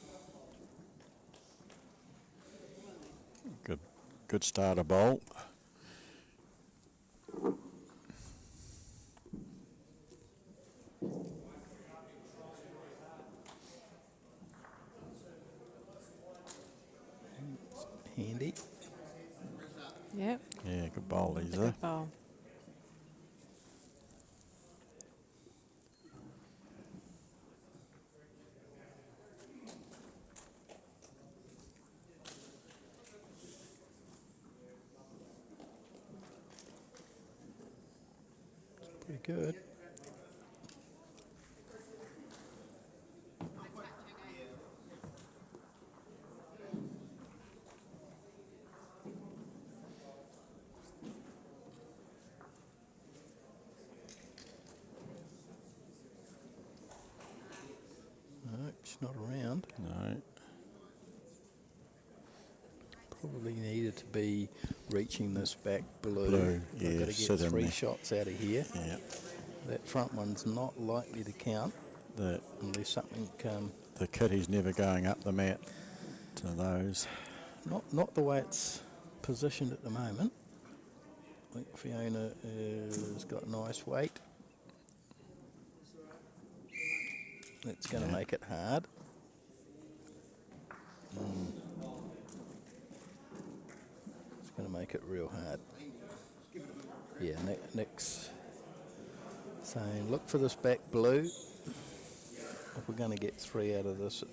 Speaker 3: Good starter bowl.
Speaker 1: Handy.
Speaker 2: Yep.
Speaker 3: Yeah, good bowl,
Speaker 2: A
Speaker 3: Lisa.
Speaker 2: good bowl.
Speaker 1: Pretty good. No, she's not around.
Speaker 3: No.
Speaker 1: Probably needed to be reaching this back blue.
Speaker 3: Blue,
Speaker 1: I've
Speaker 3: yeah,
Speaker 1: got to
Speaker 3: sit
Speaker 1: get
Speaker 3: in
Speaker 1: 3
Speaker 3: there.
Speaker 1: shots out of here.
Speaker 3: Yeah.
Speaker 1: That front one's not likely to count
Speaker 3: The
Speaker 1: unless something
Speaker 3: the kitty's never going up the mat to those.
Speaker 1: not the way it's positioned at the moment. I think Fiona has got nice weight. That's going to
Speaker 3: Yeah.
Speaker 1: make it hard. It's going to make it real hard. Yeah, Nick's saying, look for this back blue. If we're going to get 3 out of this,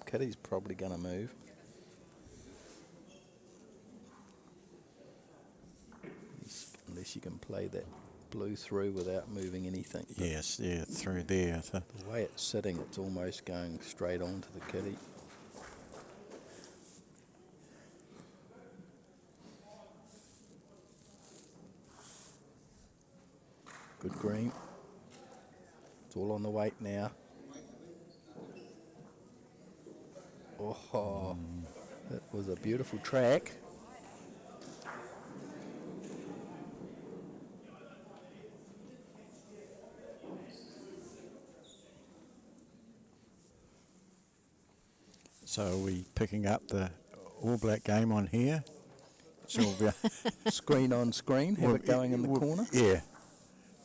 Speaker 1: Kitty's probably going to move. Unless you can play that blew through without moving anything. But
Speaker 3: Yes, yeah, through there.
Speaker 1: the way it's sitting, it's almost going straight onto the kitty. Good green. It's all on the weight now. Oh, that was a beautiful track.
Speaker 3: So are we picking up the All Black game on here? Shall we
Speaker 1: Screen on screen, have it going in the corner.
Speaker 3: Yeah.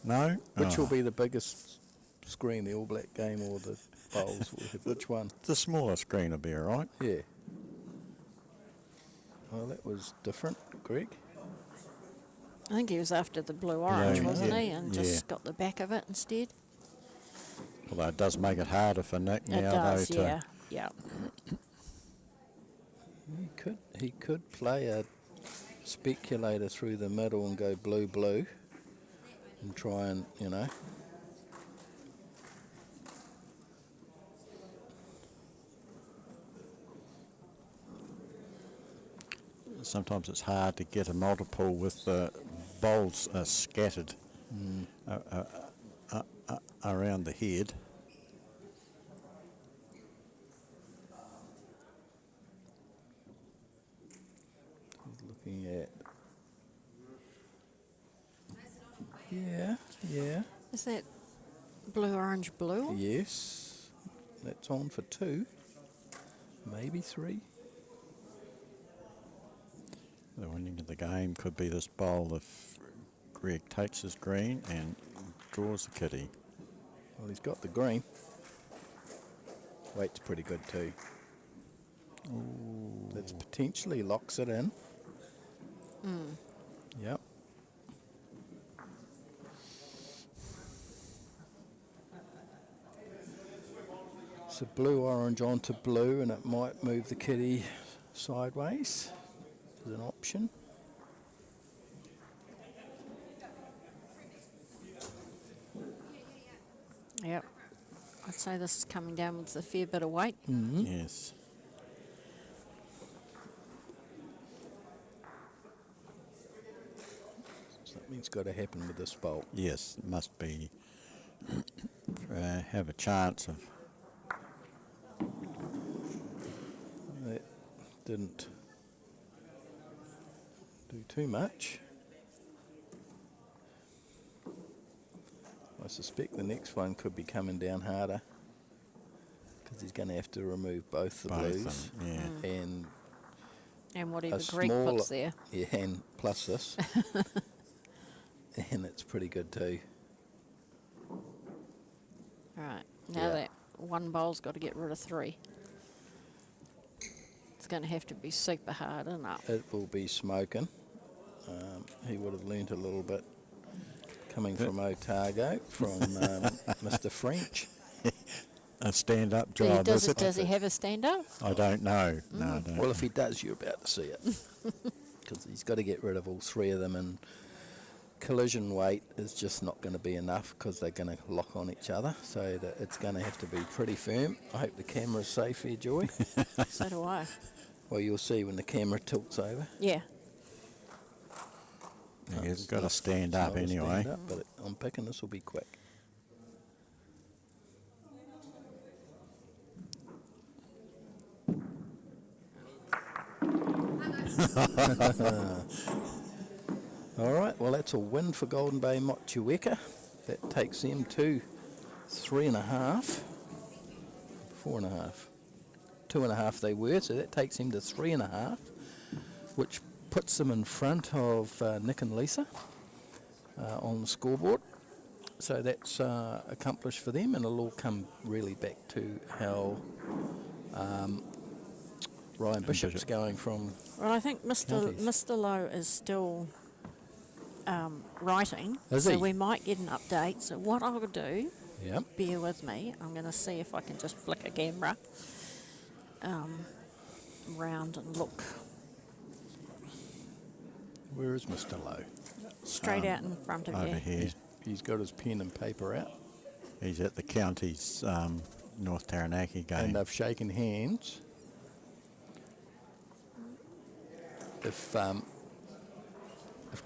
Speaker 3: No?
Speaker 1: Which will
Speaker 3: Oh,
Speaker 1: be the biggest screen, the All Black game or the bowls? Which one?
Speaker 3: the smaller screen will be all right.
Speaker 1: Yeah. Well, that was different, Greg.
Speaker 2: I think he was after the blue-orange,
Speaker 3: Yeah,
Speaker 2: wasn't
Speaker 3: yeah,
Speaker 2: he? And
Speaker 3: yeah.
Speaker 2: just got the back of it instead.
Speaker 3: Although it does make it harder for Nick now,
Speaker 2: It does,
Speaker 3: though.
Speaker 2: yeah. Yeah.
Speaker 1: He could play a speculator through the middle and go blue and try and, you know.
Speaker 3: Sometimes it's hard to get a multiple with the bowls scattered around the head.
Speaker 1: He's looking at. Yeah.
Speaker 2: Is that blue-orange blue?
Speaker 1: Yes. That's on for 2. Maybe 3.
Speaker 3: The winning of the game could be this bowl if Greg takes his green and draws the kitty.
Speaker 1: Well, he's got the green. Weight's pretty good too. Ooh. That's potentially locks it in. Yep. So blue-orange onto blue, and it might move the kitty sideways as an option.
Speaker 2: Yep. I'd say this is coming down with a fair bit of weight.
Speaker 3: Yes.
Speaker 1: Something's got to happen with this bolt.
Speaker 3: Yes, it must be have a chance of.
Speaker 1: That didn't do too much. I suspect the next one could be coming down harder because he's going to have to remove both the
Speaker 3: Both
Speaker 1: blues
Speaker 3: of them, yeah.
Speaker 2: And whatever
Speaker 1: a
Speaker 2: Greg
Speaker 1: smaller,
Speaker 2: puts there.
Speaker 1: yeah, and plus this, and it's pretty good too.
Speaker 2: Right. Now
Speaker 1: Yeah.
Speaker 2: that one bowl's got to get rid of 3. It's going to have to be super hard and up.
Speaker 1: It will be smoking. He would have learnt a little bit coming from Otago, from Mr. French.
Speaker 3: A stand-up job, is it?
Speaker 2: Does he have a stand-up?
Speaker 3: I don't know. No, I don't.
Speaker 1: Well, if he does, you're about to see it. Because he's got to get rid of all 3 of them, and collision weight is just not going to be enough because they're going to lock on each other. So that it's going to have to be pretty firm. I hope the camera's safe here, Joy.
Speaker 2: So do I.
Speaker 1: Well, you'll see when the camera tilts over.
Speaker 2: Yeah.
Speaker 3: He's got to stand
Speaker 1: It's
Speaker 3: up
Speaker 1: not a
Speaker 3: anyway.
Speaker 1: stand up, but I'm picking this will be quick. All right, well, that's a win for Golden Bay Motueka. That takes them to 3.5, 4.5, 2.5 they were, so that takes them to 3.5, which puts them in front of Nick and Lisa on the scoreboard. So that's accomplished for them, and it'll all come really back to how Ryan Bishop's going from.
Speaker 2: Well, I think
Speaker 1: Counties.
Speaker 2: Mr. Lowe is still writing,
Speaker 1: Is
Speaker 2: so
Speaker 1: he?
Speaker 2: we might get an update. So what I'll do,
Speaker 1: Yep.
Speaker 2: bear with me, I'm going to see if I can just flick a camera round and look.
Speaker 1: Where is Mr. Lowe?
Speaker 2: Straight out in front of
Speaker 3: over
Speaker 2: you.
Speaker 3: here.
Speaker 1: He's got his pen and paper out,
Speaker 3: He's at the county's North Taranaki game.
Speaker 1: and they've shaken hands. If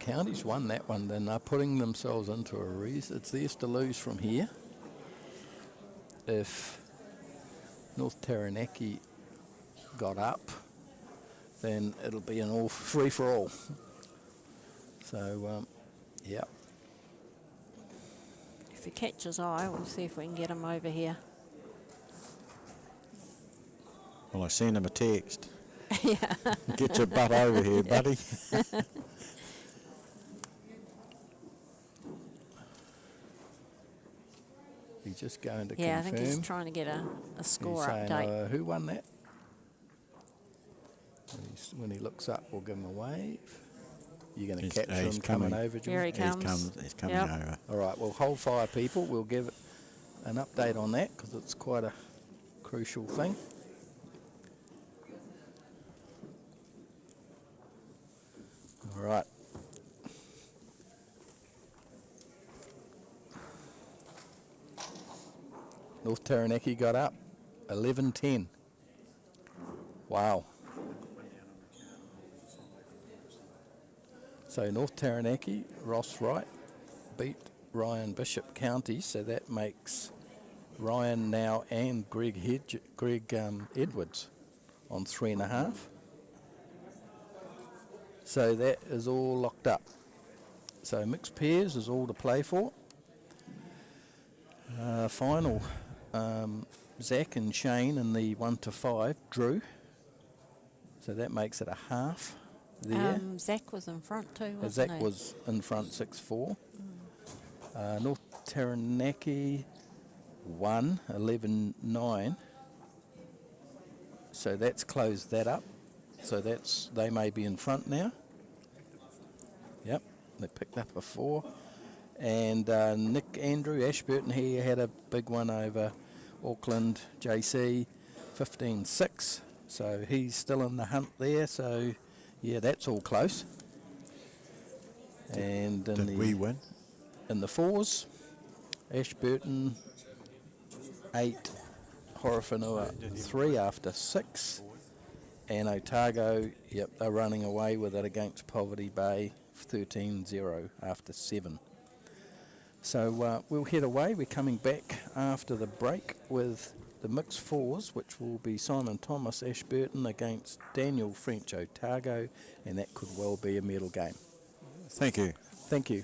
Speaker 1: Counties won that one, then they're putting themselves into a race. It's theirs to lose from here. If North Taranaki got up, then it'll be an all free for all. So, yeah.
Speaker 2: If he catches eye, we'll see if we can get him over here.
Speaker 3: Well, I sent him a text.
Speaker 2: Yeah.
Speaker 3: Get your butt over here, buddy.
Speaker 1: He's just going to
Speaker 2: Yeah, I
Speaker 1: confirm.
Speaker 2: think he's trying to get a
Speaker 1: He's
Speaker 2: score
Speaker 1: saying,
Speaker 2: update.
Speaker 1: who won that? When he looks up, we'll give him a wave. You're going to capture him coming over, George?
Speaker 2: Here he comes.
Speaker 3: He's coming
Speaker 2: Yep.
Speaker 3: over.
Speaker 1: All right, well, hold fire, people. We'll give an update on that because it's quite a crucial thing. All right. North Taranaki got up 11-10. Wow. So North Taranaki, Ross Wright beat Ryan Bishop County, so that makes Ryan now and Greg Edwards on 3.5. So that is all locked up. So mixed pairs is all to play for. Final, Zach and Shane in the 1 to 5 drew. So that makes it a half there.
Speaker 2: Zach was in front too, wasn't
Speaker 1: Zach
Speaker 2: he?
Speaker 1: was in front 6-4. North Taranaki won 11-9. So that's closed that up. So they may be in front now. Yep, they picked up a 4. And Nick Andrew Ashburton here had a big one over Auckland JC 15-6. So he's still in the hunt there. So yeah, that's all close. And
Speaker 3: Did we win?
Speaker 1: in the 4s, Ashburton 8, Horowhenua 3 after 6, and Otago, yep, they're running away with it against Poverty Bay 13-0 after 7. So we'll head away. We're coming back after the break with the mixed 4s, which will be Simon Thomas Ashburton against Daniel French Otago, and that could well be a medal game.
Speaker 3: Thank you.
Speaker 1: Thank you.